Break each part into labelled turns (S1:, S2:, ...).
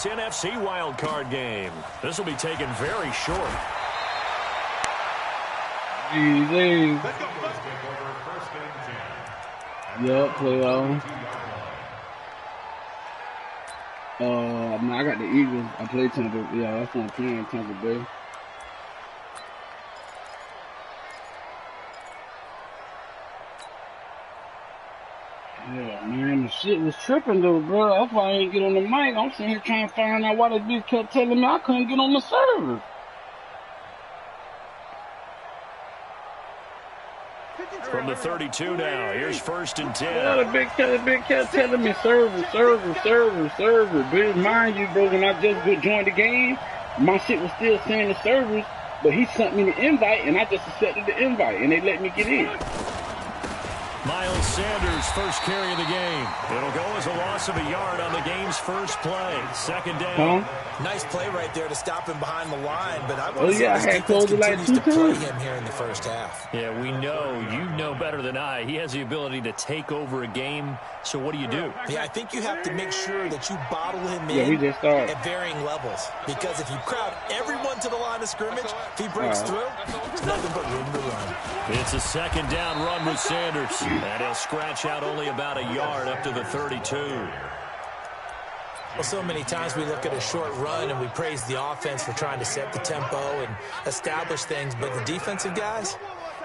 S1: this NFC wildcard game. This will be taken very short.
S2: Easy. Yup, play on. I got the Eagles. I play Tampa. Yeah, that's not playing Tampa Bay. Yeah, man, the shit was tripping though, bro. That's why I ain't get on the mic. I'm sitting here trying to find out why this bitch kept telling me I couldn't get on the server.
S1: From the 32 now, here's 1st and 10.
S2: Yeah, the big cat telling me server. But mind you, bro, when I just joined the game, my shit was still saying the servers, but he sent me the invite, and I just accepted the invite, and they let me get in.
S1: Miles Sanders, first carry of the game. It'll go as a loss of a yard on the game's first play. 2nd down.
S3: Nice play right there to stop him behind the line, but I
S2: had told you like 2
S3: times. Him here in the first half.
S1: Yeah, we know. You know better than I. He has the ability to take over a game. So what do?
S3: Yeah, I think you have to make sure that you bottle him in at varying levels. Because if you crowd everyone to the line of scrimmage, if he breaks through, there's nothing but room to run.
S1: It's a 2nd down run with Sanders. And he'll scratch out only about a yard up to the 32.
S3: Well, so many times we look at a short run and we praise the offense for trying to set the tempo and establish things. But the defensive guys,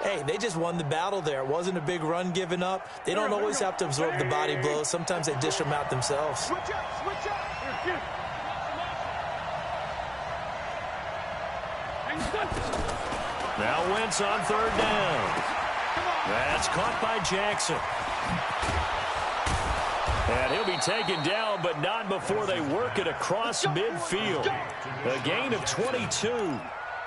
S3: hey, they just won the battle there. It wasn't a big run given up. They don't always have to absorb the body blows. Sometimes they dish them out themselves.
S1: Now Wentz on 3rd down. That's caught by Jackson. And he'll be taken down, but not before they work it across midfield. A gain of 22.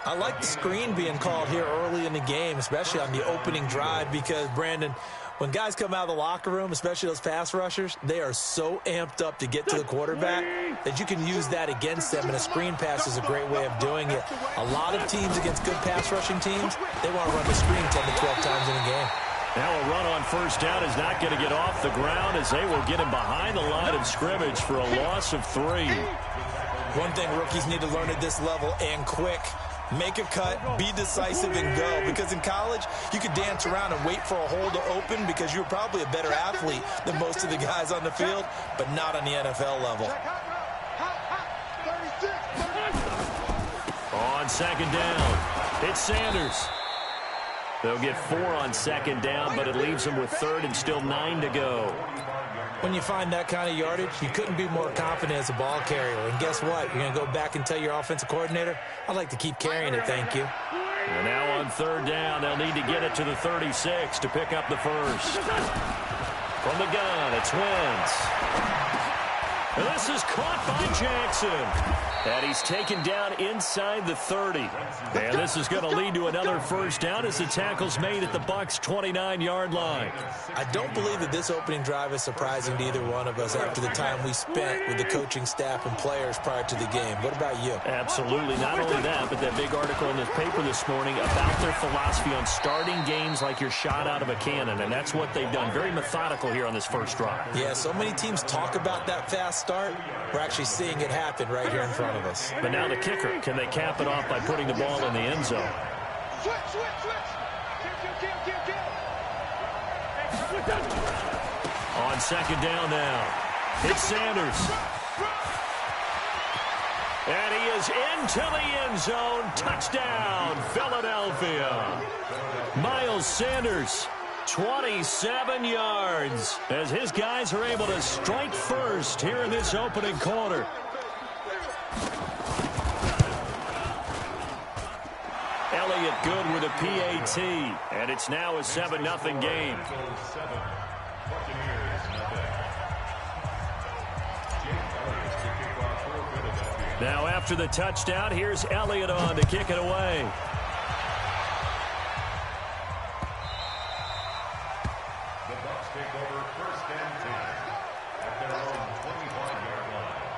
S3: I like the screen being called here early in the game, especially on the opening drive, because, Brandon, when guys come out of the locker room, especially those pass rushers, they are so amped up to get to the quarterback that you can use that against them, and a screen pass is a great way of doing it. A lot of teams against good pass rushing teams, they want to run the screen 10 to 12 times in a game.
S1: Now a run on 1st down is not going to get off the ground, as they will get him behind the line of scrimmage for a loss of 3.
S3: One thing rookies need to learn at this level, and quick: make a cut, be decisive, and go. Because in college, you could dance around and wait for a hole to open because you're probably a better athlete than most of the guys on the field, but not on the NFL level.
S1: On 2nd down, it's Sanders. They'll get 4 on 2nd down, but it leaves them with 3rd and still 9 to go.
S3: When you find that kind of yardage, you couldn't be more confident as a ball carrier. And guess what? You're going to go back and tell your offensive coordinator, I'd like to keep carrying it, thank you.
S1: And now on 3rd down, they'll need to get it to the 36 to pick up the first. From the gun, it's Wentz. And this is caught by Jackson. And he's taken down inside the 30. And this is going to lead to another 1st down as the tackle's made at the Bucs' 29-yard line.
S3: I don't believe that this opening drive is surprising to either one of us after the time we spent with the coaching staff and players prior to the game. What about you?
S1: Absolutely. Not only that, but that big article in this paper this morning about their philosophy on starting games like you're shot out of a cannon. And that's what they've done. Very methodical here on this first drive.
S3: Yeah, so many teams talk about that fast start. We're actually seeing it happen right here in front of us.
S1: But now the kicker, can they cap it off by putting the ball in the end zone? On 2nd down now, it's Sanders. And he is into the end zone. Touchdown, Philadelphia. Miles Sanders, 27 yards, as his guys are able to strike first here in this opening quarter. Elliott good with a PAT, and it's now a 7-0 game. Now after the touchdown, here's Elliott on to kick it away.
S4: The Bucs take over 1st and 10 at their own 25-yard line.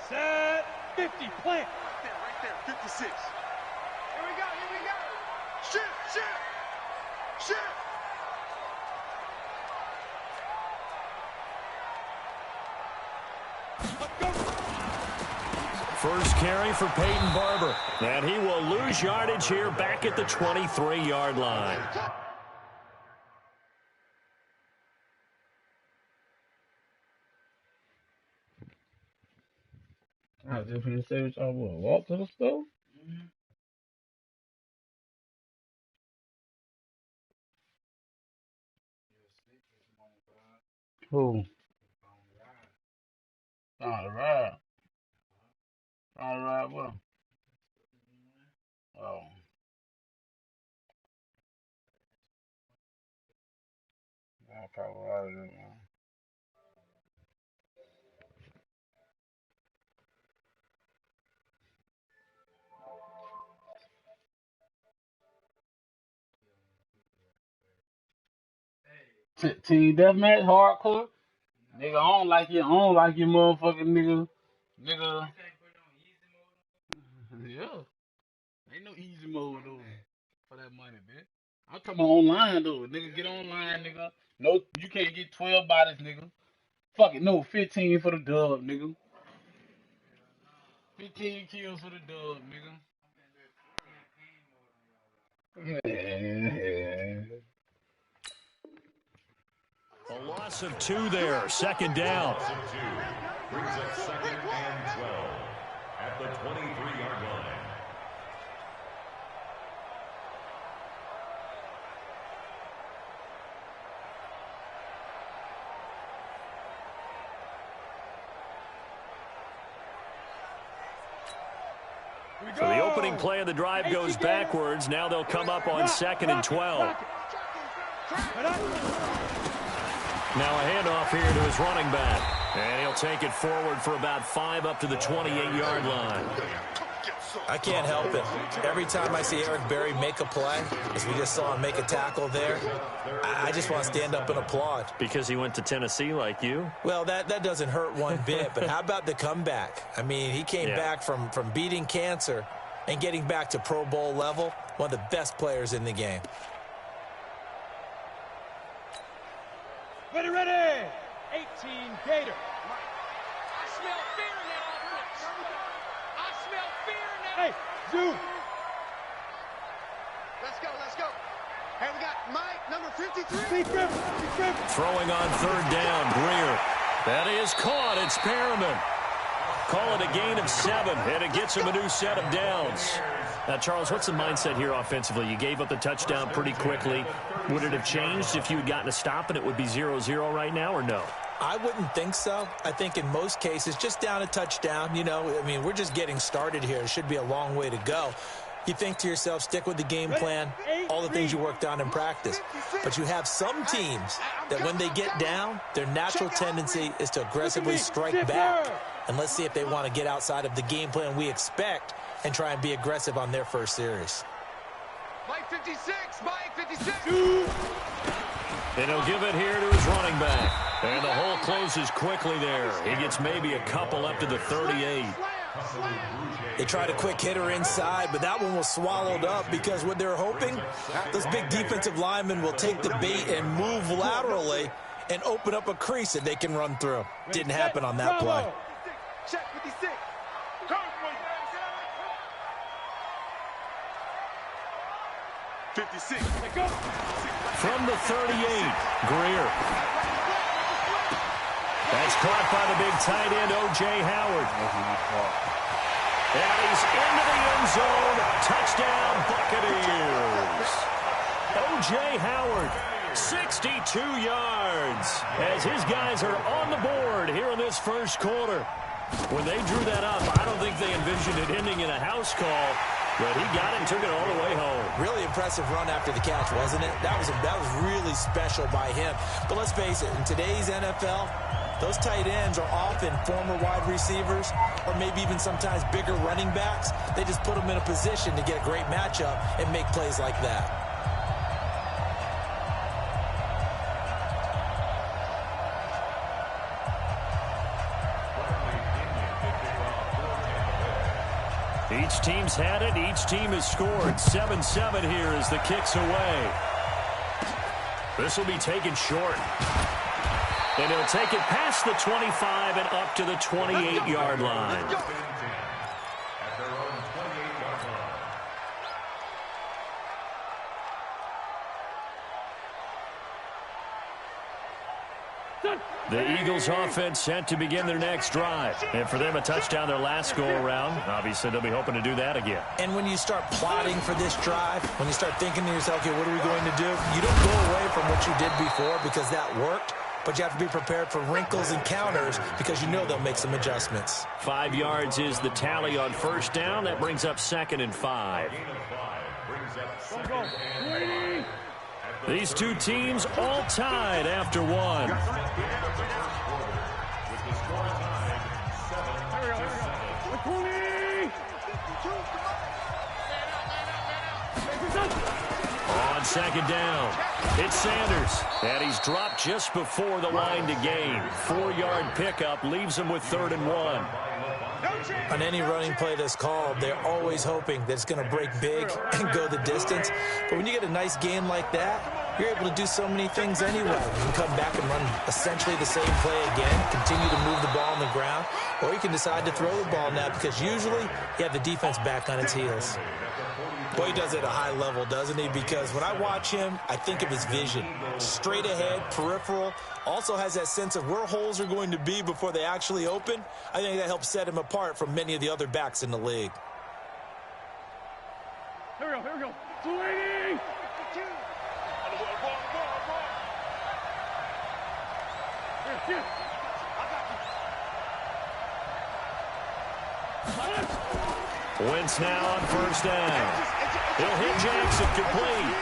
S2: Set.
S5: 50, plant. Right there, 56. Here we go. Shift.
S1: First carry for Peyton Barber. And he will lose yardage here back at the 23-yard line.
S2: I was just gonna say what y'all would walk to the store. Who? Trying to ride. Trying to ride what? Oh. I probably ride it, man. Team deathmatch, hardcore. Nigga, I don't like your motherfucking nigga. Yeah. Ain't no easy mode though for that money, bitch. I'm talking about online though. Nigga, get online, nigga. No, you can't get 12 bodies, nigga. Fuck it, no, 15 for the dub, nigga. 15 kills for the dub, nigga. Yeah.
S1: A loss of 2 there, second down.
S4: Loss of 2 brings up 2nd and 12 at the 23-yard line.
S1: So the opening play of the drive goes backwards. Now they'll come up on 2nd and 12. Now a handoff here to his running back. And he'll take it forward for about 5 up to the 28-yard line.
S3: I can't help it. Every time I see Eric Berry make a play, as we just saw him make a tackle there, I just want to stand up and applaud.
S1: Because he went to Tennessee like you?
S3: Well, that doesn't hurt one bit, but how about the comeback? I mean, he came back from beating cancer and getting back to Pro Bowl level, one of the best players in the game.
S5: Ready. 18, Gator.
S6: I smell fear in that offense. I smell fear in that.
S5: Hey, Zoo.
S6: Let's go. Hey, we got Mike, number 53.
S5: Be careful.
S1: Throwing on 3rd down, Greer. That is caught. It's Perriman. Call it a gain of 7, and it gets him a new set of downs. Now, Charles, what's the mindset here offensively? You gave up the touchdown pretty quickly. Would it have changed if you had gotten a stop and it would be 0-0 right now, or no?
S3: I wouldn't think so. I think in most cases, just down a touchdown, you know, I mean, we're just getting started here. It should be a long way to go. You think to yourself, stick with the game plan, all the things you worked on in practice. But you have some teams that when they get down, their natural tendency is to aggressively strike back. And let's see if they want to get outside of the game plan we expect and try and be aggressive on their first series.
S6: Mike 56.
S1: And he'll give it here to his running back. And the hole closes quickly there. He gets maybe a couple up to the 38.
S3: They tried a quick hitter inside, but that one was swallowed up because what they're hoping, those big defensive linemen will take the bait and move laterally and open up a crease that they can run through. Didn't happen on that play.
S6: Check 56.
S1: From the 38, Greer. That's caught by the big tight end, O.J. Howard. And he's into the end zone. Touchdown, Buccaneers. O.J. Howard, 62 yards, as his guys are on the board here in this first quarter. When they drew that up, I don't think they envisioned it ending in a house call, but he got it and took it all the way home.
S3: Really impressive run after the catch, wasn't it? That was really special by him. But let's face it, in today's NFL, those tight ends are often former wide receivers or maybe even sometimes bigger running backs. They just put them in a position to get a great matchup and make plays like that.
S1: Each team's had it. Each team has scored. 7-7 here as the kick's away. This will be taken short. And he'll take it past the 25 and up to the 28-yard line.
S4: At their own 28-yard line.
S1: The Eagles offense set to begin their next drive. And for them, a touchdown their last go-around. Obviously, they'll be hoping to do that again.
S3: And when you start plotting for this drive, when you start thinking to yourself, okay, what are we going to do? You don't go away from what you did before because that worked. But you have to be prepared for wrinkles and counters because you know they'll make some adjustments.
S1: 5 yards is the tally on first down. That brings up 2nd and 5. These two teams all tied after one. On second down, it's Sanders, and he's dropped just before the line to gain. 4-yard pickup leaves him with 3rd and 1.
S3: On any running play that's called, they're always hoping that it's going to break big and go the distance. But when you get a nice game like that, you're able to do so many things anyway. You can come back and run essentially the same play again, continue to move the ball on the ground, or you can decide to throw the ball now because usually you have the defense back on its heels. Boy, he does it at a high level, doesn't he? Because when I watch him, I think of his vision. Straight ahead, peripheral, also has that sense of where holes are going to be before they actually open. I think that helps set him apart from many of the other backs in the league.
S5: Here we go. 280. Here.
S1: Wentz now on first down. He'll hit Jackson complete.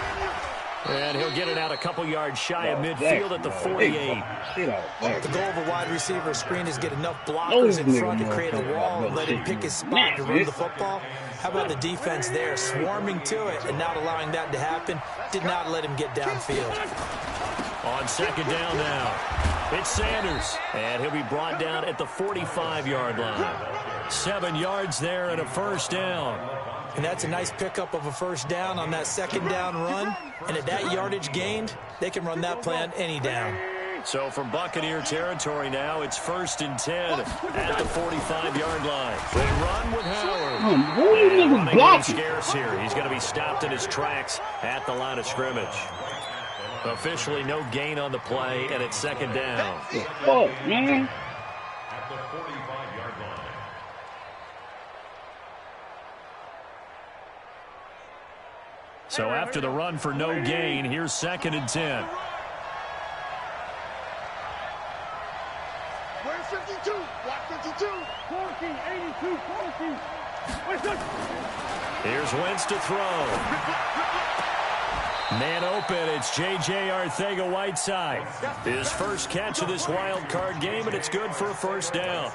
S1: And he'll get it out a couple yards shy of midfield at the 48.
S3: The goal of a wide receiver screen is get enough blockers in front to create a wall and let him pick his spot to run the football. How about the defense there, swarming to it and not allowing that to happen? Did not let him get downfield.
S1: On second down now, it's Sanders. And he'll be brought down at the 45-yard line. 7 yards there and a first down.
S3: And that's a nice pickup of a first down on that second down run. And at that yardage gained, they can run that play on any down.
S1: So from Buccaneer territory now, it's 1st and 10 at the 45-yard line. They run with Howard. And running room scarce here. He's going to be stopped in his tracks at the line of scrimmage. Officially no gain on the play, and it's 2nd down.
S2: Oh, man.
S4: At the 45-yard line.
S1: So after the run for no gain, here's 2nd and 10.
S5: Where's 52? Block 52. 14, 82, 14.
S1: Here's Wentz to throw. Man open, it's J.J. Arcega-Whiteside. His first catch of this wild card game, and it's good for a first down.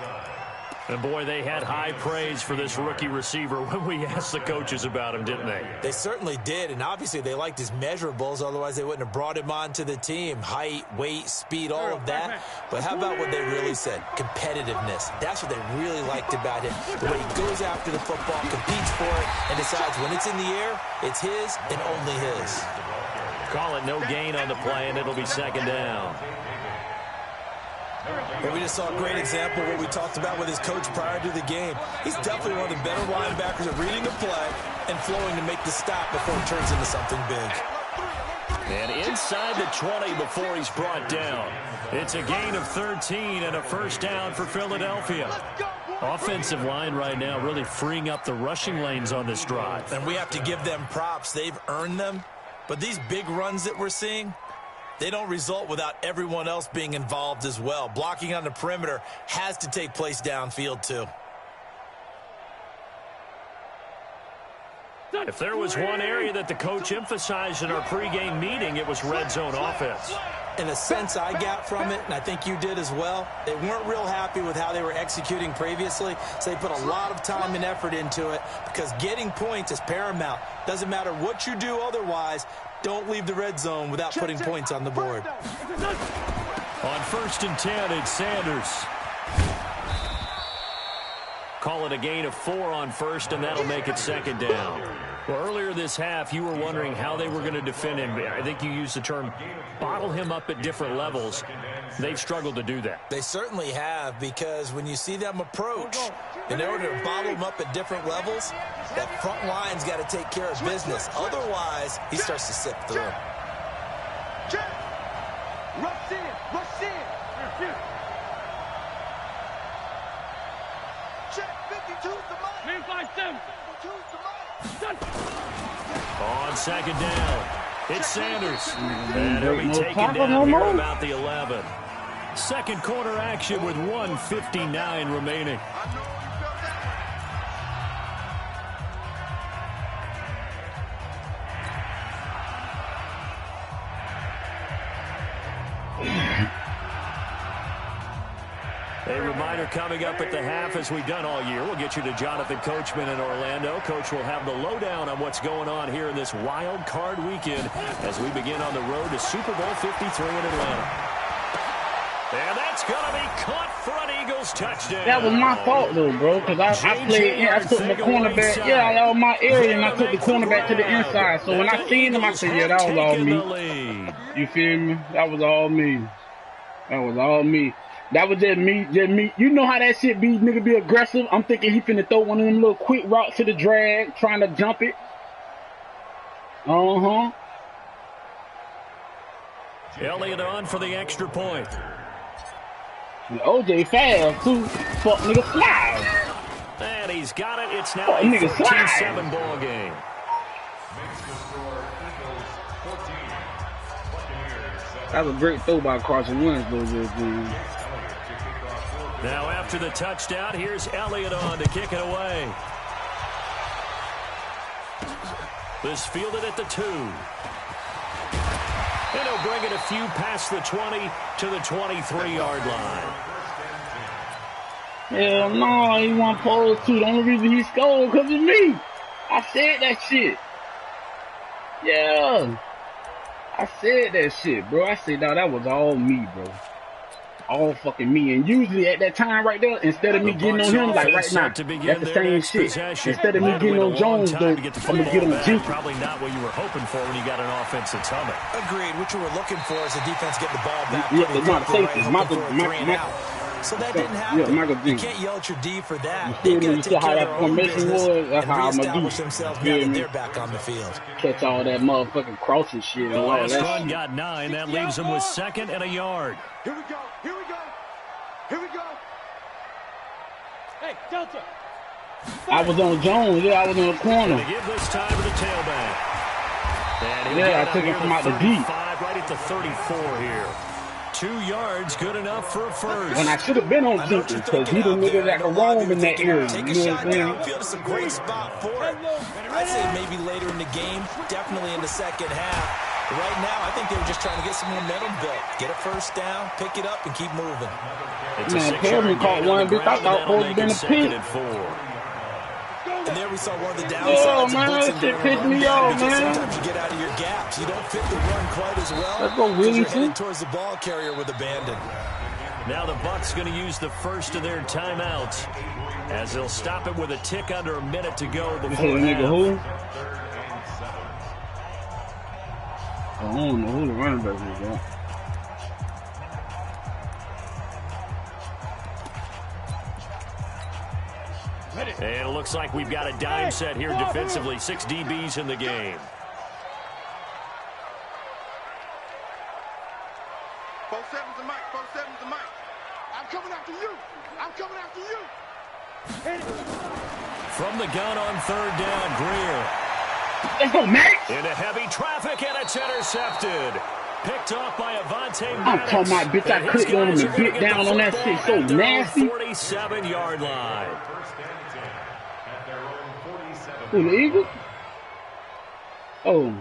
S1: And, boy, they had high praise for this rookie receiver when we asked the coaches about him, didn't they?
S3: They certainly did, and obviously they liked his measurables. Otherwise, they wouldn't have brought him onto the team. Height, weight, speed, all of that. But how about what they really said? Competitiveness. That's what they really liked about him. The way he goes after the football, competes for it, and decides when it's in the air, it's his and only his.
S1: Call it no gain on the play, and it'll be 2nd down.
S3: And we just saw a great example of what we talked about with his coach prior to the game. He's definitely one of the better linebackers at reading a play and flowing to make the stop before it turns into something big.
S1: And inside the 20 before he's brought down. It's a gain of 13 and a first down for Philadelphia. Offensive line right now really freeing up the rushing lanes on this drive.
S3: And we have to give them props. They've earned them. But these big runs that we're seeing, they don't result without everyone else being involved as well. Blocking on the perimeter has to take place downfield too.
S1: If there was one area that the coach emphasized in our pregame meeting, it was red zone offense.
S3: In the sense I got from it, and I think you did as well, they weren't real happy with how they were executing previously, so they put a lot of time and effort into it because getting points is paramount. Doesn't matter what you do otherwise, don't leave the red zone without putting points on the board.
S1: On 1st and 10, it's Sanders. Call it a gain of 4 on first, and that'll make it second down. Well, earlier this half, you were wondering how they were going to defend him. I think you used the term bottle him up at different levels. They've struggled to do that.
S3: They certainly have, because when you see them approach, in order to bottle him up at different levels, that front line's got to take care of business. Otherwise, he starts to slip through.
S5: Rush in, rush in. Check 52's the money.
S6: Man, 5-7.
S5: 52's the money.
S1: On second down, it's Sanders. And he'll be
S2: No
S1: taken
S2: tackle
S1: down
S2: no
S1: here
S2: more?
S1: about the 11. Second quarter action with 1:59 remaining.
S5: I know you felt that
S1: A reminder coming up at the half, as we've done all year. We'll get you to Jonathan Coachman in Orlando. Coach will have the lowdown on what's going on here in this wild card weekend as we begin on the road to Super Bowl 53 in Atlanta. And that's going to be caught for an Eagles touchdown.
S2: That was my fault, though, bro, because I played, I took the cornerback, I was my area, and I took the cornerback to the inside. So when I seen him, I said, yeah, that was all me. You feel me? That was all me. That was all me. That was just me. You know how that shit be, nigga be aggressive? I'm thinking he finna throw one of them little quick routes to the drag, trying to jump it.
S1: Elliott on for the extra point.
S2: And OJ fast, too. Fuck nigga slide.
S1: And he's got it. It's now
S2: Fuck
S1: a
S2: nigga
S1: 14-7 ball game.
S2: That was a great throw by Carson Wentz, though, just then.
S1: Now after the touchdown, here's Elliott on to kick it away. This fielded at the 2. And he'll bring it a few past the 20 to the 23-yard line.
S2: Hell no, he wasn't supposed to. The only reason he scored because of me. I said that shit. Yeah. I said that shit, bro. I said, no, that was all me, bro. All fucking me. And usually at that time right there, instead of me getting on him, like right now, that's the same shit. Instead of me getting on Jones, though, I'm going to get on Jenkins.
S1: Probably not what you were hoping for when you got an offensive summit.
S3: Agreed. What you were looking for is the defense get the ball back.
S2: Yeah, it's not safety.
S3: So that didn't happen.
S2: Yeah,
S3: you can't yell at your D for that.
S2: You
S3: They've got to
S2: see
S3: take
S2: how
S3: care
S2: that
S3: of their own
S2: formation
S3: business
S2: was? That's
S3: and
S2: how I'm going to
S3: reestablish
S2: do.
S3: themselves now that they're back on the field.
S2: Catch all that motherfucking crossing shit and
S1: The
S2: all
S1: last
S2: that
S1: run
S2: shit.
S1: got 9. That leaves him with 2nd and a yard.
S5: Here we go. Here we go. Here we go.
S6: Hey, Delta.
S2: I was on Jones. Yeah, I was on the corner.
S1: They give this time to the tailback. And he'll
S2: Yeah,
S1: get
S2: I took
S1: near
S2: it from
S1: the
S2: out the deep.
S1: 35, right at the 34 here. 2 yards, good enough for a first.
S2: And I should have been on Jenkins because he the nigga that can roam in that area.
S3: Take
S2: You
S3: a
S2: know
S3: shot
S2: what I'm saying?
S3: downfield. It's a great spot for it. I'd say maybe later in the game, definitely in the second half. But right now, I think they were just trying to get some momentum built. Get a first down, pick it up, and keep moving.
S1: It's a
S2: Man,
S1: 6-yard
S2: Perry caught
S1: gain
S2: one
S1: on the
S2: bitch. I
S1: ground,
S2: thought
S1: and that'll
S2: supposed to
S1: make
S2: been
S1: it
S2: a
S1: 2nd
S2: pick.
S1: and 4.
S3: And there we saw one of the
S2: Yeah,
S3: downsides
S2: man,
S3: of
S2: that
S3: blitzing
S2: shit
S3: during
S2: pissed
S3: a run
S2: me
S3: down
S2: off,
S3: because
S2: man.
S3: sometimes you get out of your gaps. You don't fit the run quite as well.
S2: Let's go,
S3: because you're
S2: Williamson.
S3: headed towards the ball carrier with abandon.
S1: Now the Bucs going to use the first of their timeouts as they'll stop it with a tick under a minute to go
S2: You
S1: before
S2: say the nigga
S1: half.
S2: who? I don't know who the running back is, though.
S1: And it looks like we've got a dime set here defensively. 6 DBs in the game.
S5: 4-7's the mic. 4-7's the mic. I'm coming after you. I'm coming after you.
S1: From the gun on 3rd down, Greer.
S2: Let's go, Max!
S1: Into heavy traffic, and it's intercepted. Picked off by Avonte
S2: I'm
S1: Maddox.
S2: talking about, bitch, I
S1: And his
S2: clicked on him
S1: guys
S2: and
S1: are gonna
S2: bit
S1: get
S2: down
S1: the
S2: on that
S1: football
S2: shit so
S1: at their own
S2: nasty.
S1: 47-yard line.
S2: Who, the Eagles? Oh.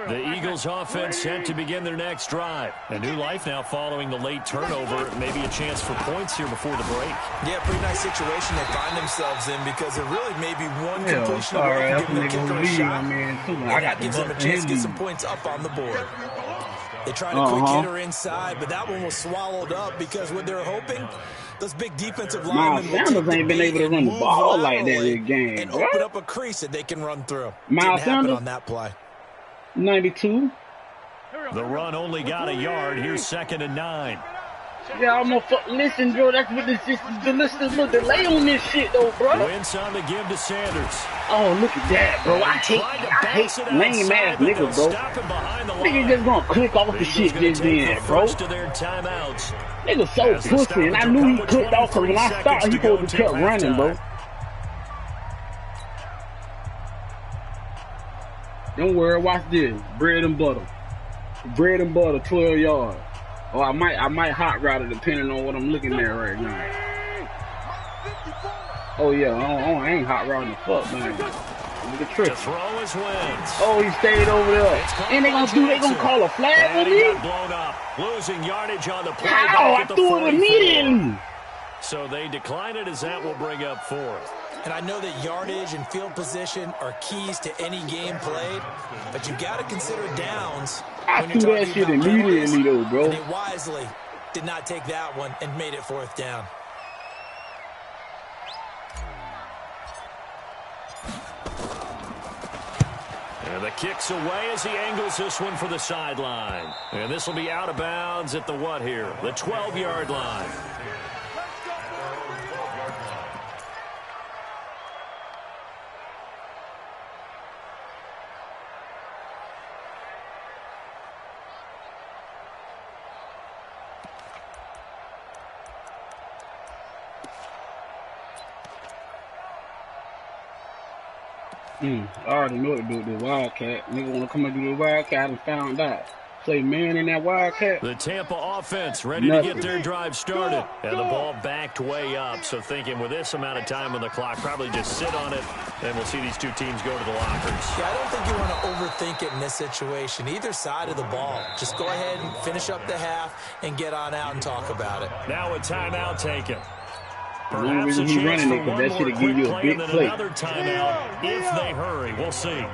S1: The Eagles offense set to begin their next drive. A new life now following the late turnover. Maybe a chance for points here before the break.
S3: Yeah, pretty nice situation they find themselves in because there really may be one
S2: Hell,
S3: completion
S2: sorry,
S3: away
S2: that's
S3: from
S2: the
S3: giving the
S2: nigga
S3: kicker
S2: who
S3: a
S2: leave,
S3: shot.
S2: I mean, too.
S3: And
S2: I
S3: that
S2: got the
S3: gives them a
S2: Bucs
S3: chance to get
S2: and
S3: some
S2: him.
S3: points up on the board. They tried a quick hitter inside, but that one was swallowed up because what they're hoping Those big defensive
S2: Miles
S3: linemen will
S2: Sanders
S3: take the
S2: ain't been
S3: beat
S2: able to
S3: and
S2: run the
S3: move
S2: ball like that
S3: laterally
S2: this game,
S3: and
S2: bro.
S3: open up a crease that they can run through.
S2: Miles
S3: Didn't happen
S2: Sanders?
S3: on that play.
S2: 92.
S1: The run only got a yard. Here's 2nd and 9.
S2: Yeah, I'm gonna listen, bro. That's what this is. Listen, look, delay on this shit, though, bro.
S1: Wentz on the give to Sanders.
S2: Oh, look at that, bro. I hate lame ass niggas, bro. Niggas just gonna click off the shit just then, bro. Niggas so pussy, and I knew he clicked off because when I started, he supposed to kept running, bro. Don't worry, watch this. Bread and butter. Bread and butter, 12 yards. Or I might hot route it depending on what I'm looking at right now. Oh yeah, I ain't hot routing the fuck, man. Look at Trick. Oh, he stayed over there. And they gonna call a flag on me?
S1: Got blown up. Losing yardage on the play.
S2: Ow, I threw it immediately.
S1: So they decline it as that will bring up 4th.
S3: And I know that yardage and field position are keys to any game played, but you got to consider downs.
S2: I threw that shit immediately, though, bro.
S3: And they wisely did not take that one and made it 4th down.
S1: And the kick's away as he angles this one for the sideline. And this will be out of bounds at the what here? The 12-yard line.
S2: I already know what to do with the Wildcat. Nigga wanna come and do the Wildcat and found out. Play man in that Wildcat.
S1: The Tampa offense ready to get their drive started. And the ball backed way up. So thinking with this amount of time on the clock, probably just sit on it, and we'll see these two teams go to the lockers.
S3: Yeah, I don't think you want to overthink it in this situation. Either side of the ball. Just go ahead and finish up the half and get on out and talk about it.
S1: Now a timeout taken.
S2: The only reason he's running it because that should have given you a big play.
S1: Another timeout if they hurry. We'll see.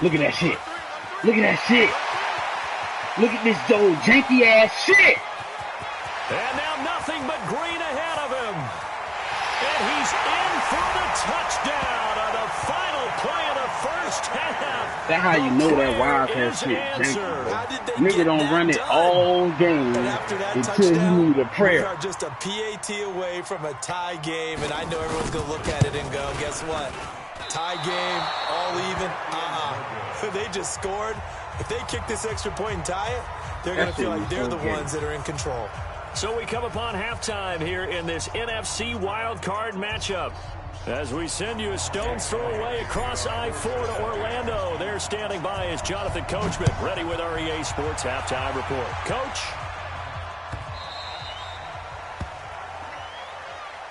S2: Look at that shit. Look at that shit. Look at this old janky ass shit.
S1: And now nothing but green ahead of him. And he's in for the touchdown on the final play of the first half.
S2: That's how you know that Wildcat shit janky. Nigga don't run it all game until you need a prayer.
S3: We are just a PAT away from a tie game, and I know everyone's going to look at it and go, guess what? Tie game, all even, They just scored. If they kick this extra point and tie it, they're going to feel like they're the ones that are in control.
S1: So we come upon halftime here in this NFC wildcard matchup. As we send you a stone's throw away across I-4 to Orlando. There standing by is Jonathan Coachman, ready with our EA Sports Halftime Report. Coach?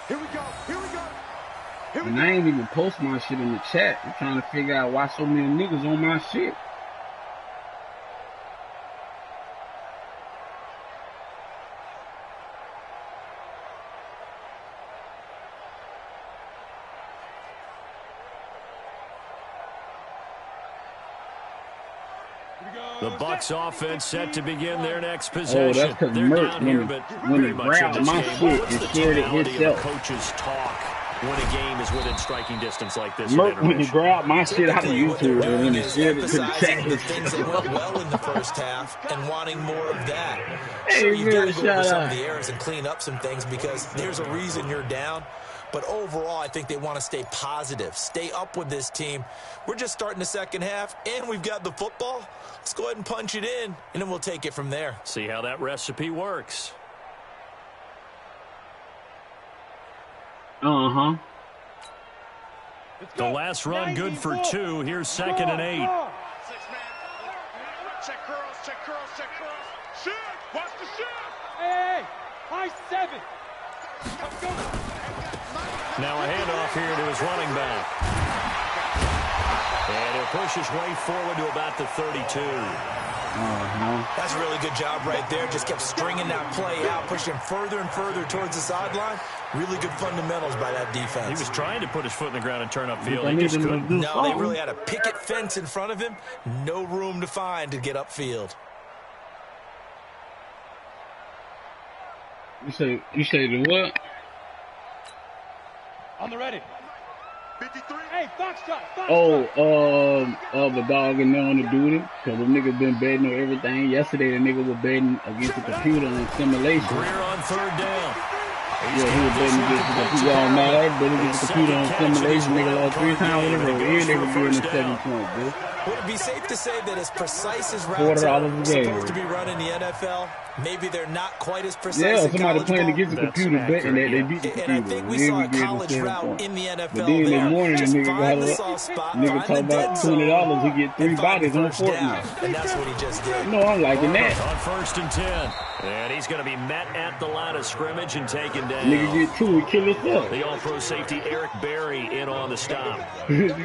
S5: Here we go. Here we go.
S2: And I ain't even post my shit in the chat. I'm trying to figure out why so many niggas on my shit.
S1: The Bucs offense set to begin their next possession.
S2: Oh, that's because
S1: They're
S2: Mert,
S1: down here, but
S2: when he
S1: pretty much in
S2: grabbed
S1: this
S2: my
S1: game.
S2: shit
S1: What's
S2: and
S1: the
S2: shared it
S1: tonality of
S2: himself.
S1: a coach's talk when a game is within striking distance like this?
S2: Mert, when he grabbed my shit out of YouTube and when he shared it to the chat.
S3: The things that went well in the first half and wanting more of that.
S2: Hey,
S3: Sure, you've got to go over
S2: shout
S3: some
S2: out.
S3: of the errors and clean up some things because there's a reason you're down. But overall, I think they want to stay positive, stay up with this team. We're just starting the second half, and we've got the football. Let's go ahead and punch it in, and then we'll take it from there.
S1: See how that recipe works.
S2: Uh-huh.
S1: The last run good for 2. Here's 2nd and 8.
S5: 6 man. Check curls, check curls, check curls. Shoot! Watch the shoot!
S6: Hey, high 7.
S1: Now a handoff here to his running back. And he'll push his way forward to about the 32.
S3: That's a really good job right there. Just kept stringing that play out, pushing further and further towards the sideline. Really good fundamentals by that defense.
S1: He was trying to put his foot in the ground and turn upfield. He just couldn't.
S3: No, they really had a picket fence in front of him. No room to find to get upfield.
S2: You say the what?
S5: On the ready. 53. Hey, Foxtrot.
S2: The dog in there on the duty. Cause the nigga been betting on everything. Yesterday the nigga was betting against the computer on simulation.
S1: Greer on third down.
S2: Yeah, he was betting against the computer. Y'all mad? Betting against the computer on simulation. Nigga lost 3 times in a row. And they were getting the 7 points, bitch.
S3: Would it be safe to say that as precise as
S2: $40
S3: routes are
S2: a game.
S3: supposed to be run in the NFL, maybe they're not quite as precise
S2: Yeah,
S3: in
S2: somebody
S3: college
S2: playing
S3: ball?
S2: against the computer betting that they beat the computer.
S3: And I think we saw a college route in the NFL
S2: But then in the
S3: there.
S2: morning, the
S3: Just
S2: nigga
S3: find the
S2: got
S3: soft spot,
S2: nigga
S3: find
S2: talk
S3: the dead
S2: about
S3: zone,
S2: $20, he get 3
S3: and find the
S2: bodies on
S3: first down.
S2: Fortnite.
S3: And that's what he just did.
S2: No, I'm liking that.
S1: On first and 10. And he's going to be met at the line of scrimmage and taken down.
S2: Nigga get 2 and kill himself.
S1: The all-pro safety Eric Berry in on the stop.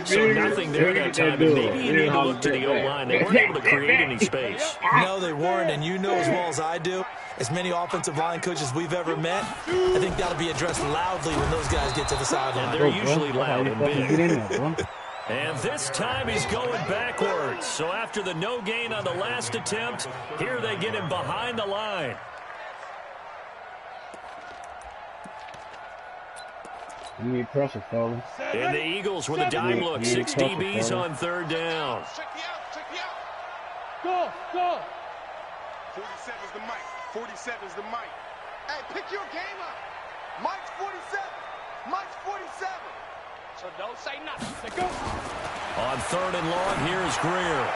S1: So nothing there that time. And maybe you need to look to the O-line. They weren't able to create any space.
S3: No, they weren't, and you know as well as I do, as many offensive line coaches we've ever met, I think that'll be addressed loudly when those guys get to the sideline.
S1: They're usually loud and big.
S2: Get in there, bro.
S1: And this time he's going backwards. So after the no gain on the last attempt, here they get him behind the line.
S2: You need pressure, fella.
S1: And the Eagles with a dime look. 6 DBs on third down.
S5: Check the out. Go. 47's the mic. 47's the mic. Hey, pick your game up. Mike's 47. Mike's 47.
S6: So don't say nothing. Say go.
S1: On third and long, here's Greer.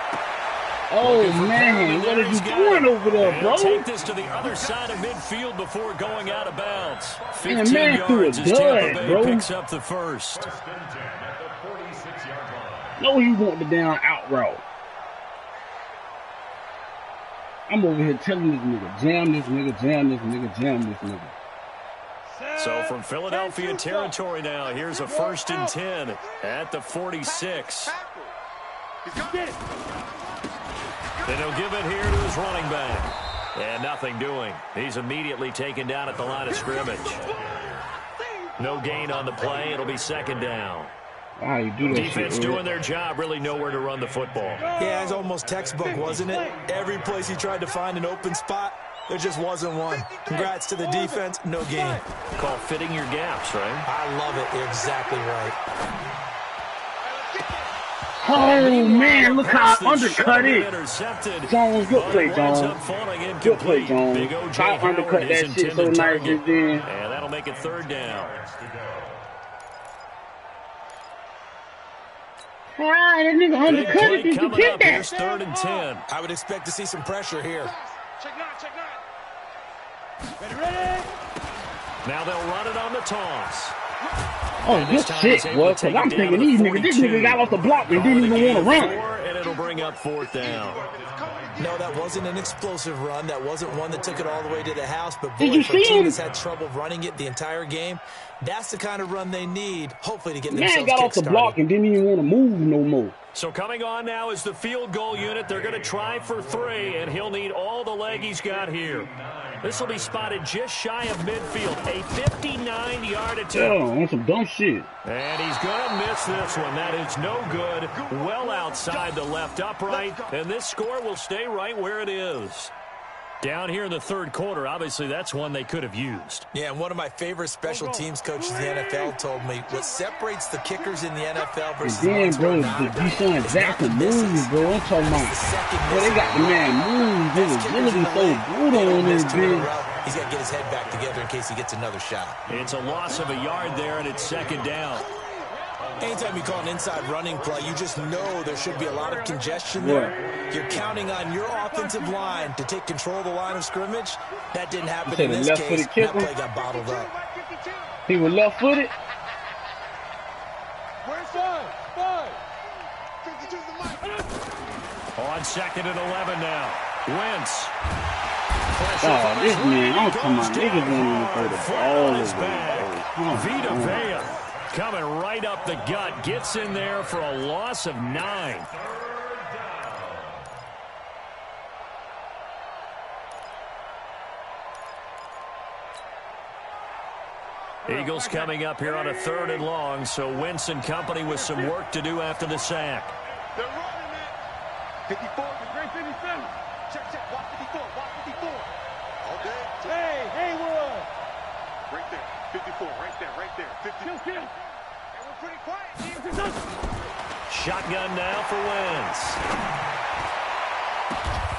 S2: Oh, man, what are you doing over there, bro?
S1: Take this to the other side of midfield before going out of bounds.
S2: Man,
S1: 15
S2: man threw
S1: yards
S2: a
S1: as Tampa
S2: dud,
S1: Bay
S2: bro.
S1: picks up the first.
S4: First and 10 at the 46-yard line.
S2: No, he want the down out route. I'm over here telling this nigga, jam this nigga, jam this nigga, jam this nigga.
S1: So from Philadelphia territory now, here's a first and 10 at the 46. Then he'll give it here to his running back. And nothing doing. He's immediately taken down at the line of scrimmage. No gain on the play. It'll be second down.
S2: Wow, you do that
S1: Defense
S2: shit,
S1: doing their job, really nowhere to run the football.
S3: Yeah, it's almost textbook, wasn't it? Every place he tried to find an open spot, there just wasn't one. Congrats to the defense, no gain.
S1: Call fitting your gaps, right?
S3: I love it. You're exactly right.
S2: Oh, man, look how I undercut it.
S1: Intercepted.
S2: Jones, good play,
S1: Winds
S2: Jones.
S1: up falling
S2: Good play,
S1: incomplete.
S2: Jones.
S1: Big O.J.
S2: I undercut
S1: Howard, his
S2: that shit so
S1: intended
S2: nice
S1: target.
S2: just then.
S1: And that'll make it third down.
S2: Ah, that nigga
S1: Big
S2: undercut
S1: play
S2: it. Did you
S1: coming
S2: get
S1: up. Here's
S2: that?
S1: third and 10.
S3: I would expect to see some pressure here.
S5: Check nine.
S6: Ready?
S1: Now they'll run it on the toss.
S2: Oh,
S1: And
S2: good
S1: this time
S2: shit,
S1: he's able
S2: boy.
S1: to
S2: Cause
S1: take
S2: I'm
S1: it down
S2: thinking
S1: to
S2: these
S1: the
S2: niggas, this
S1: 42.
S2: nigga got off the block and didn't even want to run.
S1: And it'll bring up fourth down.
S3: No, that wasn't an explosive run. That wasn't one that took it all the way to the house. But
S2: Did
S3: boy,
S2: you
S3: for a
S2: see
S3: team
S2: him?
S3: that's had trouble running it the entire game, that's the kind of run they need, hopefully, to get
S2: Man
S3: themselves
S2: got off the
S3: kick-started.
S2: block and didn't even want to move no more.
S1: So coming on now is the field goal unit. They're going to try for 3, and he'll need all the leg he's got here. This will be spotted just shy of midfield. A 59-yard attempt.
S2: Yeah, on some dumb shit.
S1: And he's going to miss this one. That is no good. Well outside the left upright. And this score will stay right where it is. Down here in the third quarter, obviously that's one they could have used.
S3: Yeah, and one of my favorite special teams coaches in the NFL told me what separates the kickers in the NFL
S2: And
S3: versus
S2: then,
S3: ones who
S2: bro,
S3: are
S2: the
S3: not
S2: Deshaun Jackson moves, bro. I'm talking about,
S3: It's the second
S2: bro, they got the man moves. They was really so brutal on this bitch.
S3: He's got to get his head back together in case he gets another shot.
S1: It's a loss of a yard there, and it's second down.
S3: Anytime you call an inside running play, you just know there should be a lot of congestion there. You're counting on your offensive line to take control of the line of scrimmage. That didn't happen
S2: said
S3: in
S2: the
S3: this
S2: left-footed
S3: case. That
S2: kicker?
S3: play got bottled up.
S2: He was left-footed.
S5: Where's 5? 52's the mic.
S1: On second and 11 now. Wentz.
S2: Oh, this man, I'm talking about niggas won't even throw the ball
S1: On his
S2: away,
S1: back.
S2: bro.
S1: Vita Vea coming right up the gut. Gets in there for a loss of 9. Eagles coming up here on a third and long, so Wentz and company with some work to do after the sack.
S5: They're running it. 54. Great 57. Check. Watch 54. Watch 54. Okay.
S6: Hey, Haywood.
S5: Right there. 54. Right there. Right there. 50. And we're pretty quiet.
S1: Shotgun now for Wentz.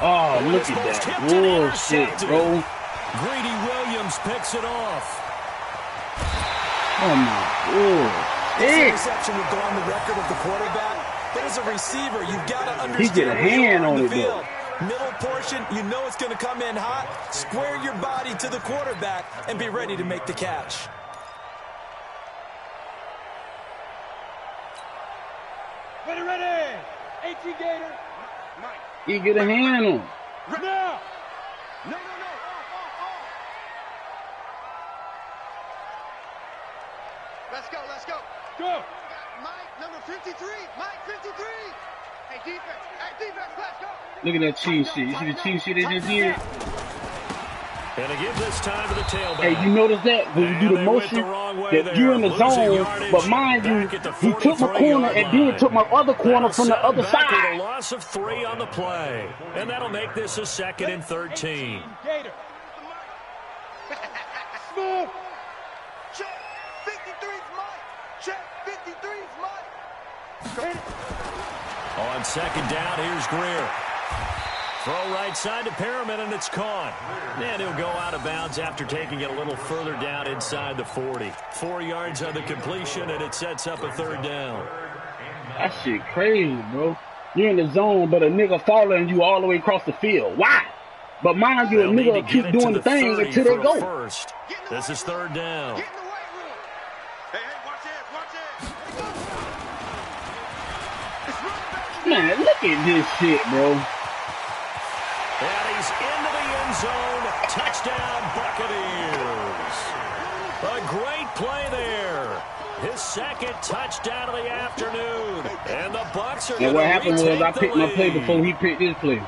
S2: Oh, look at that bullshit, bro.
S1: Greedy Williams picks it off.
S2: Oh my god.
S3: This interception would go on the record of the quarterback, but as a receiver, you've got to understand
S2: He get a hand on
S3: the
S2: it,
S3: field.
S2: though.
S3: Middle portion, you know it's going to come in hot. Square your body to the quarterback and be ready to make the catch.
S6: Ready. 18 Gator.
S2: He get a hand on.
S6: Now.
S5: No. Let's go.
S6: Go.
S5: Mike, number 53. Mike, 53. Hey, defense, let's go.
S2: Look at that cheat sheet. You see the cheat sheet they just did?
S1: And to give this time to the tailback.
S2: Hey, you notice that when you do the motion, that you're in the zone, but mind you, he took my corner and then took my other corner from the other side.
S1: A loss of 3 on the play, and that'll make this a 2nd and 13.
S6: Gator. Smooth.
S5: Check. 53's Mike. Check. 53's Mike.
S1: On 2nd down, here's Greer. Throw right side to Perriman, and it's caught. And he'll go out of bounds after taking it a little further down inside the 40. 4 yards on the completion, and it sets up a 3rd down.
S2: That shit crazy, bro. You're in the zone, but a nigga following you all the way across the field. Why? But mind you, a nigga will keep doing the thing until they go.
S1: First. This is 3rd down.
S5: Get in the weight room. Hey, watch it.
S2: Man, look at this shit, bro.
S1: And he's into the end zone. Touchdown, Buccaneers. A great play there. His 2nd touchdown of the afternoon. And the Bucs are going to
S2: And what happened was I picked my play
S1: lead.
S2: before he picked his play.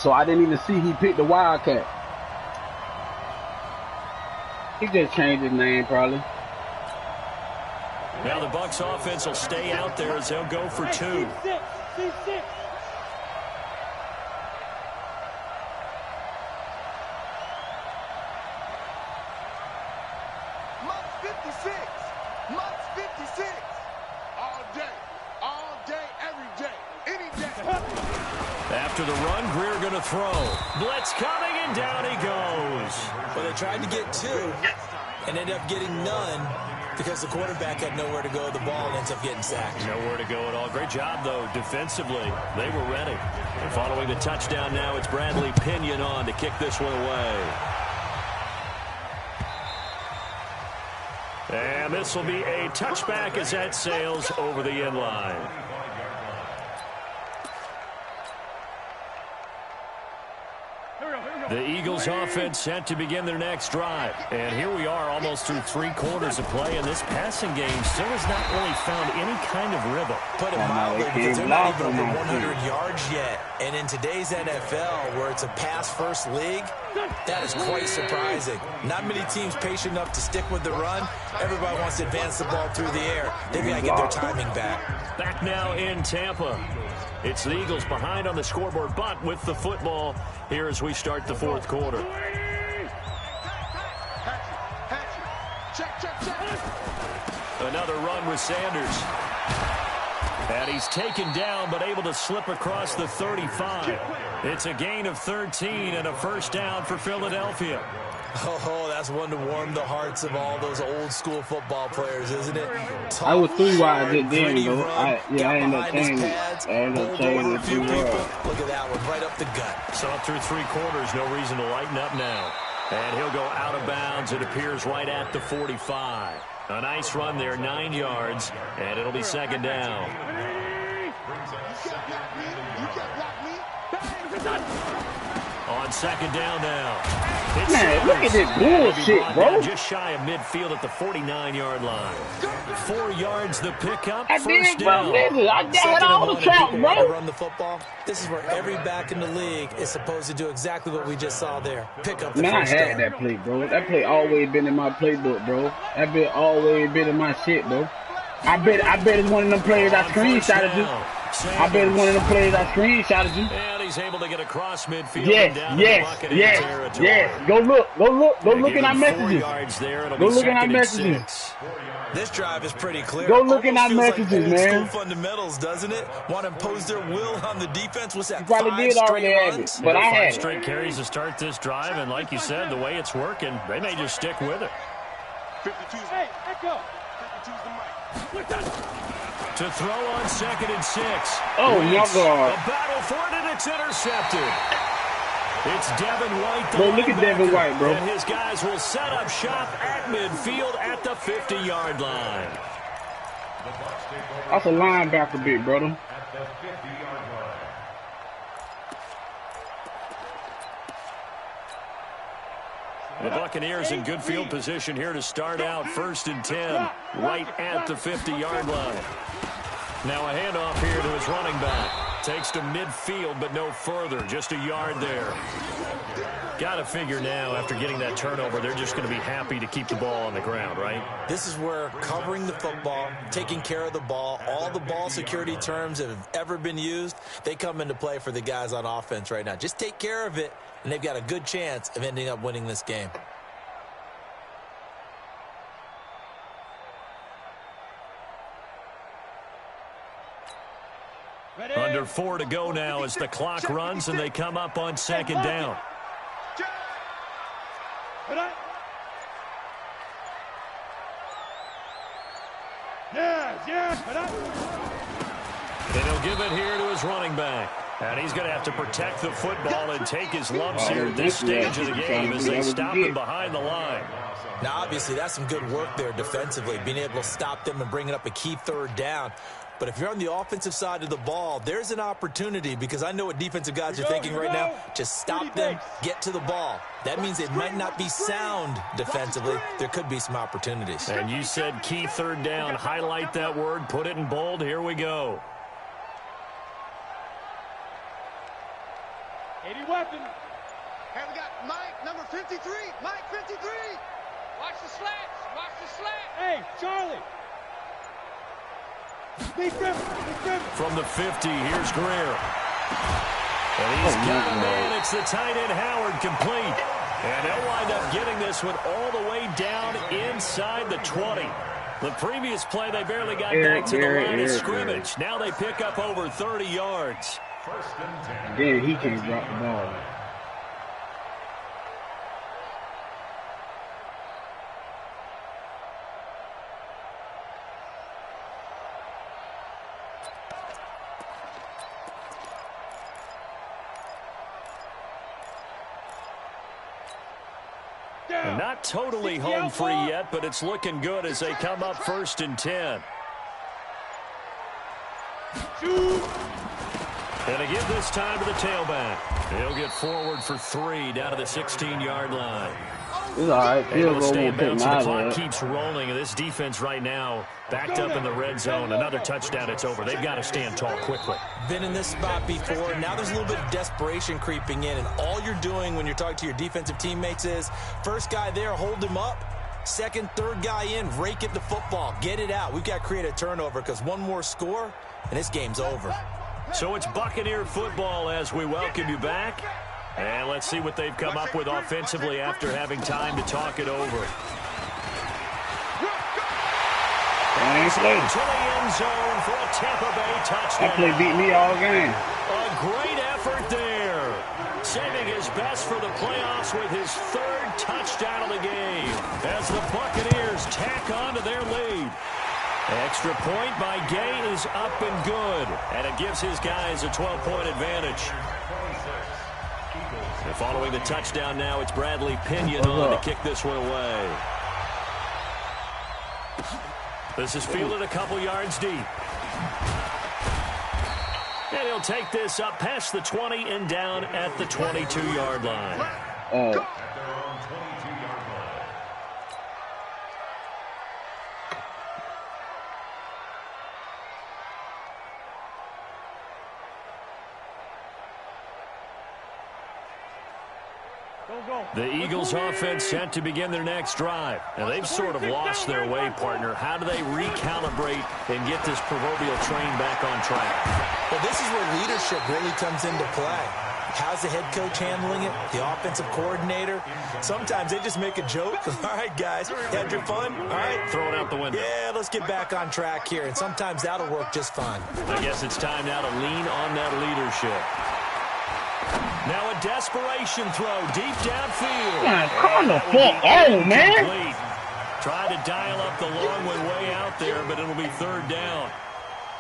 S2: So I didn't even see he picked the Wildcat. He just changed his name, probably.
S1: Now the Bucs offense will stay out there as they'll go for 2.
S6: C6.
S5: Mike's 56. Mike's 56. All day, every day, any day.
S1: After the run, Greer going to throw. Blitz coming, and down he goes.
S3: Well, they tried to get 2 and ended up getting none because the quarterback had nowhere to go. The ball ends up getting sacked.
S1: Nowhere to go at all. Great job, though, defensively. They were ready. And following the touchdown now, it's Bradley Pinion on to kick this one away. And this will be a touchback as that sails over the end line. The Eagles offense set to begin their next drive. And here we are almost through 3 quarters of play, and this passing game still has not really found any kind of rhythm.
S3: Put it mildly, because they're not even over 100 yards yet. And in today's NFL, where it's a pass-first league, that is quite surprising. Not many teams patient enough to stick with the run. Everybody wants to advance the ball through the air. They've got to get their timing back.
S1: Back now in Tampa. It's the Eagles behind on the scoreboard, but with the football here as we start the 4th quarter.
S5: Check.
S1: Another run with Sanders. And he's taken down, but able to slip across the 35. It's a gain of 13 and a 1st down for Philadelphia.
S3: Oh, that's one to warm the hearts of all those old-school football players, isn't it?
S2: I was 3 wide at the end, though. I ended up
S3: changing
S2: it 3 wide.
S3: Look at that one, right up the gut.
S1: So up through 3 quarters, no reason to lighten up now. And he'll go out of bounds. It appears right at the 45. A nice run there, 9 yards, and it'll be 2nd down. On 2nd down now. It's
S2: Man, look at this bullshit, bro.
S1: Just shy of midfield at the 49-yard line. 4 yards the pickup.
S2: I
S1: First
S2: did, bro.
S1: down.
S2: Listen, I had all the trout,
S3: To
S2: bro.
S3: run the football. This is where every back in the league is supposed to do exactly what we just saw there. Pick up the
S2: Man, I
S3: first
S2: had
S3: down.
S2: that play, bro. That play always been in my playbook, bro. That bit always been in my shit, bro. I bet it's one of them plays I screenshotted you. I bet it's one of them plays I screenshotted you.
S1: And he's able to get across midfield
S2: Yes,
S1: and down to the Buccaneer territory.
S2: yes. Go look in our
S1: Give him 4
S2: messages.
S1: yards there. It'll
S2: Go
S1: be
S2: look in our
S1: second and
S2: messages.
S1: 6.
S3: This drive is pretty clear.
S2: Go look in
S3: Almost
S2: our
S3: feels
S2: messages,
S3: like old
S2: man.
S3: school fundamentals, doesn't it? Want to impose their will on the defense. What's that,
S2: You probably
S3: 5
S2: did already
S3: straight
S2: have it,
S3: runs?
S2: but I
S1: 5
S2: had it.
S1: straight carries to start this drive, and like you said, the way it's working, they may just stick with it.
S5: 52's
S6: Hey, let go.
S5: 52's the mic.
S1: To throw on second and 6.
S2: Oh, my God.
S1: A battle for it, and it's intercepted. It's Devin White, the
S2: Bro, look at Devin
S1: linebacker,
S2: White, bro.
S1: and his guys will set up shop at midfield at the 50-yard line.
S2: That's a linebacker bit, brother.
S4: At the 50-yard line.
S1: The Buccaneers in good field position here to start out 1st and 10, right at the 50-yard line. Now a handoff here to his running back. Takes to midfield, but no further. Just a yard there. Got to figure now, after getting that turnover, they're just going to be happy to keep the ball on the ground, right?
S3: This is where covering the football, taking care of the ball, all the ball security terms that have ever been used, they come into play for the guys on offense right now. Just take care of it, and they've got a good chance of ending up winning this game.
S6: Ready?
S1: Under 4 to go now as the clock runs and they come up on 2nd down.
S6: Put up. Yes, put up.
S1: And he'll give it here to his running back. And he's going to have to protect the football and take his lumps here at this stage of the game as they stop him behind the line.
S3: Now, obviously, that's some good work there defensively, being able to stop them and bringing up a key 3rd down. But if you're on the offensive side of the ball, there's an opportunity, because I know what defensive guys are thinking right now, to stop them, get to the ball. That means it might not be sound defensively. There could be some opportunities.
S1: And you said key 3rd down. Highlight that word. Put it in bold. Here we go.
S6: 80 weapon.
S5: Hey, we got Mike, number 53. Mike, 53.
S6: Watch the slats. Watch the slats. Hey, Charlie. Be friendly.
S1: From the 50, here's Greer. And he's got a man. It's the tight end Howard complete. And they'll wind up getting this one all the way down inside the 20. The previous play, they barely got back to the line of scrimmage. Now they pick up over 30 yards.
S4: 1st and 10.
S2: Then he can't drop the ball.
S1: And not totally home free yet, but it's looking good as they come up 1st and 10. And they give this time to the tailback. He'll get forward for 3 down to the 16-yard line.
S2: It's all right.
S1: Able to
S2: Field
S1: stay
S2: goal
S1: in
S2: will
S1: bounds,
S2: take
S1: and the
S2: my
S1: clock
S2: ass.
S1: keeps rolling. And this defense right now, backed up in the red zone. Another touchdown, it's over. They've got to stand tall quickly.
S3: Been in this spot before. Now there's a little bit of desperation creeping in, and all you're doing when you're talking to your defensive teammates is, first guy there, hold him up. Second, third guy in, rake it the football. Get it out. We've got to create a turnover, because one more score, and this game's over.
S1: So it's Buccaneer football as we welcome you back. And let's see what they've come up with offensively after having time to talk it over.
S2: Thanks,
S1: To
S2: later.
S1: the end zone for a Tampa Bay touchdown.
S2: That play beat me all game.
S1: A great effort there. Saving his best for the playoffs with his 3rd touchdown of the game as the Buccaneers tack on to their lead. Extra point by Gay is up and good, and it gives his guys a 12-point advantage. And following the touchdown now, it's Bradley Pinion on to kick this one away. This is fielded a couple yards deep. And he'll take this up past the 20 and down at the 22-yard line.
S2: Oh.
S4: At their own 22-yard line.
S1: The Eagles offense set to begin their next drive. Now, they've sort of lost their way, partner. How do they recalibrate and get this proverbial train back on track?
S3: Well, this is where leadership really comes into play. How's the head coach handling it? The offensive coordinator? Sometimes they just make a joke. All right, guys, had your fun? All right.
S1: Throw it out the window.
S3: Yeah, let's get back on track here. And sometimes that'll work just fine.
S1: I guess it's time now to lean on that leadership. Now a desperation throw deep downfield.
S2: Man, come the fuck on, man.
S1: Trying to dial up the long one way out there, but it'll be third down.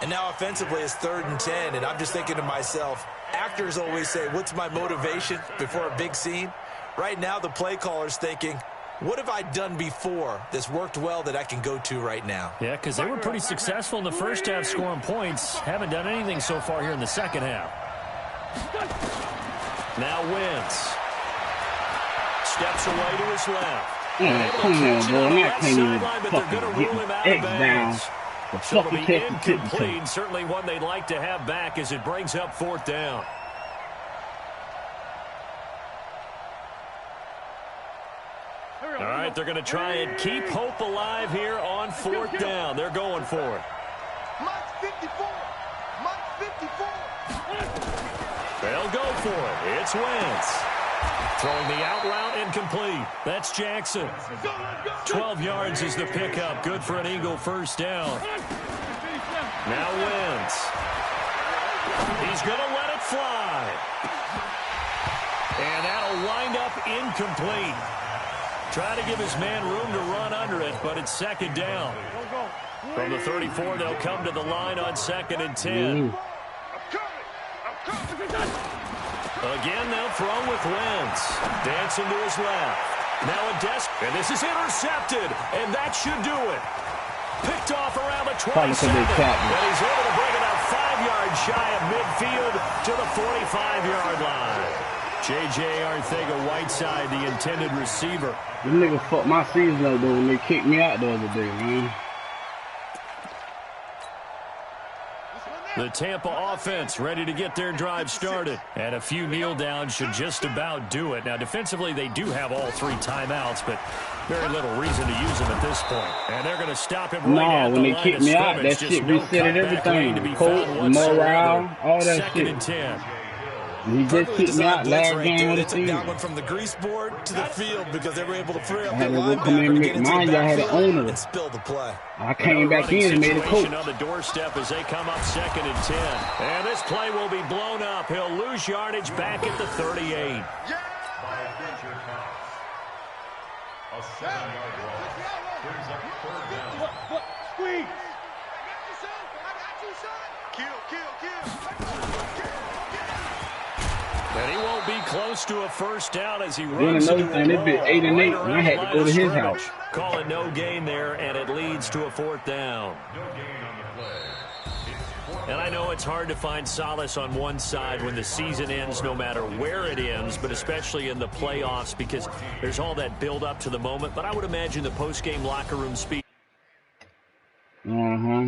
S3: And now offensively it's 3rd and 10, and I'm just thinking to myself, actors always say, what's my motivation before a big scene? Right now the play caller's thinking, what have I done before that's worked well that I can go to right now?
S1: Yeah, because they were pretty successful in the first half scoring points. Haven't done anything so far here in the second half. Now Wentz steps away to his left.
S2: Come on, bro. I can't even
S1: but they're going to rule him out of
S2: X down.
S1: bounds.
S2: The
S1: So it'll
S2: fucking
S1: be
S2: catch
S1: incomplete. Certainly one they'd like to have back as it brings up 4th down. All right, they're going to try and keep hope alive here on 4th down. They're going for it.
S5: Mike's 54. Mike's 54.
S1: They'll go for it. It's Wentz. Throwing the out route incomplete. That's Jackson. 12 yards is the pickup. Good for an Eagle first down. Now Wentz. He's going to let it fly. And that'll wind up incomplete. Try to give his man room to run under it, but it's 2nd down. From the 34, they'll come to the line on 2nd and 10. Again, they'll throw with Wentz. Dancing to his left. Now a and this is intercepted, and that should do it. Picked off around the 27, and he's able to bring it up 5 yards shy of midfield to the 45-yard line. J.J. Arcega-Whiteside, the intended receiver.
S2: This nigga fucked my season up, though, when they kicked me out the other day, man.
S1: The Tampa offense ready to get their drive started. And a few kneel downs should just about do it. Now, defensively, they do have all 3 timeouts, but very little reason to use them at this point. And they're going to stop him right at the line of scrimmage.
S2: No, when they kicked me out, that shit resetted everything. Coach, morale, all that
S1: 2nd
S2: shit.
S1: and 10.
S2: He just kicked me out last game of the season.
S3: That one from the grease board to the field because they were able to free up
S2: I
S3: the
S2: had to go come in
S3: linebacker
S2: and
S3: to
S2: make
S3: get into
S2: mine.
S3: the
S2: Y'all had an
S3: backfield
S2: owner.
S3: and spill the play.
S2: I came back in and made a coach.
S1: On the doorstep as they come up 2nd and 10. And this play will be blown up. He'll lose yardage back at the 38.
S4: By Richard Cox. A 7-yard loss brings up 3rd down.
S5: Squeeze. I got you, son. Kill.
S1: And he won't be close to a first down as he
S2: Then
S1: runs
S2: another
S1: into
S2: thing,
S1: a
S2: they been
S1: wall
S2: 8 and 8,
S1: right
S2: and I had
S1: around
S2: to go
S1: the
S2: to his
S1: line of
S2: house.
S1: scrimmage. Call it no gain there, and it leads to a 4th down.
S4: No gain on the play. It's 4th
S1: And I know it's hard to find solace on one side when the season ends, no matter where it ends, but especially in the playoffs because there's all that build up to the moment. But I would imagine the post-game locker room speech.